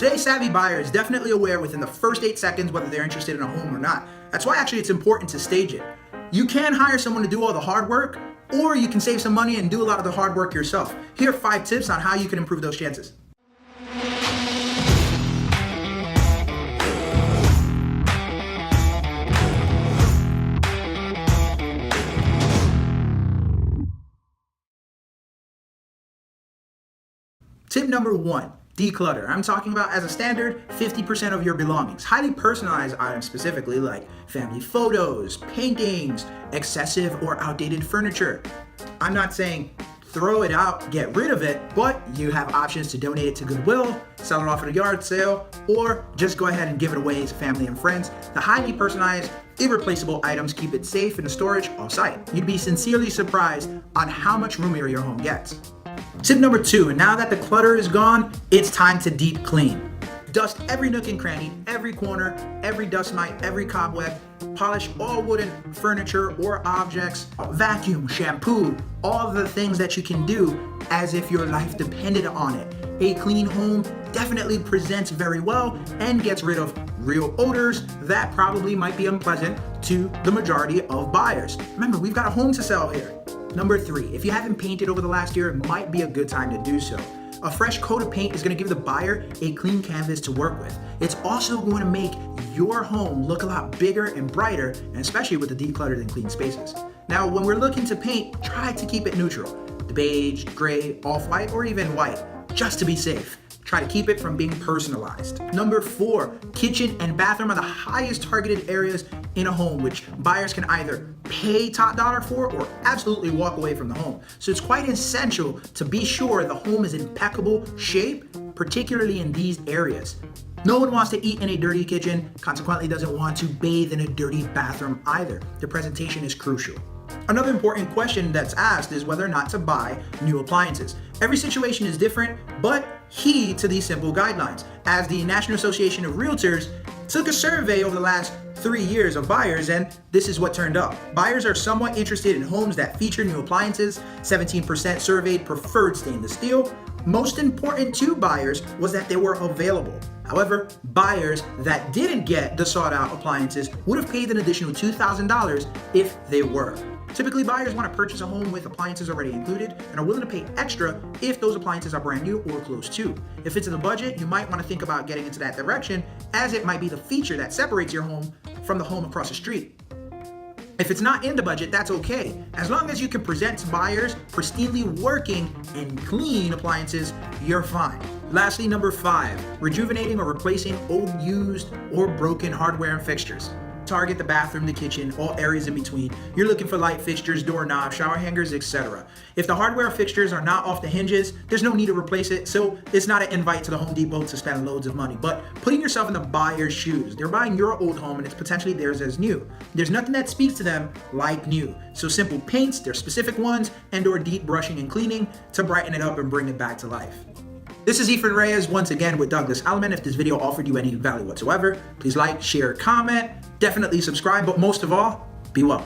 Today's savvy buyer is definitely aware within the first 8 seconds whether they're interested in a home or not. That's why actually it's important to stage it. You can hire someone to do all the hard work, or you can save some money and do a lot of the hard work yourself. Here are 5 tips on how you can improve those chances. Tip number 1, declutter. I'm talking about as a standard 50% of your belongings. Highly personalized items specifically like family photos, paintings, excessive or outdated furniture. I'm not saying throw it out, get rid of it, but you have options to donate it to Goodwill, sell it off at a yard sale, or just go ahead and give it away to family and friends. The highly personalized, irreplaceable items keep it safe in the storage off-site. You'd be sincerely surprised on how much roomier your home gets. Tip number 2, and now that the clutter is gone, it's time to deep clean. Dust every nook and cranny, every corner, every dust mite, every cobweb, polish all wooden furniture or objects, vacuum, shampoo, all the things that you can do as if your life depended on it. A clean home definitely presents very well and gets rid of real odors that probably might be unpleasant to the majority of buyers. Remember, we've got a home to sell here. Number 3, if you haven't painted over the last year, it might be a good time to do so. A fresh coat of paint is going to give the buyer a clean canvas to work with. It's also going to make your home look a lot bigger and brighter, and especially with the decluttered and clean spaces. Now, when we're looking to paint, try to keep it neutral. The beige, gray, off-white, or even white, just to be safe. Try to keep it from being personalized. Number 4, kitchen and bathroom are the highest targeted areas in a home, which buyers can either pay top dollar for or absolutely walk away from the home. So it's quite essential to be sure the home is in impeccable shape, particularly in these areas. No one wants to eat in a dirty kitchen, consequently doesn't want to bathe in a dirty bathroom either. The presentation is crucial. Another important question that's asked is whether or not to buy new appliances. Every situation is different, but heed to these simple guidelines. As the National Association of Realtors took a survey over the last 3 years of buyers, and this is what turned up. Buyers are somewhat interested in homes that feature new appliances. 17% surveyed preferred stainless steel. Most important to buyers was that they were available. However, buyers that didn't get the sought out appliances would have paid an additional $2,000 if they were. Typically, buyers want to purchase a home with appliances already included and are willing to pay extra if those appliances are brand new or close to. If it's in the budget, you might want to think about getting into that direction, as it might be the feature that separates your home from the home across the street. If it's not in the budget, that's okay. As long as you can present to buyers pristinely working and clean appliances, you're fine. Lastly, number 5, rejuvenating or replacing old, used, or broken hardware and fixtures. Target the bathroom, the kitchen, all areas in between. You're looking for light fixtures, doorknobs, shower hangers, etc. If the hardware fixtures are not off the hinges, there's no need to replace it, so it's not an invite to the Home Depot to spend loads of money. But putting yourself in the buyer's shoes, they're buying your old home and it's potentially theirs as new. There's nothing that speaks to them like new. So simple paints, their specific ones, and/or deep brushing and cleaning to brighten it up and bring it back to life. This is Efren Reyes once again with Douglas Elliman. If this video offered you any value whatsoever, please like, share, comment, definitely subscribe, but most of all, be well.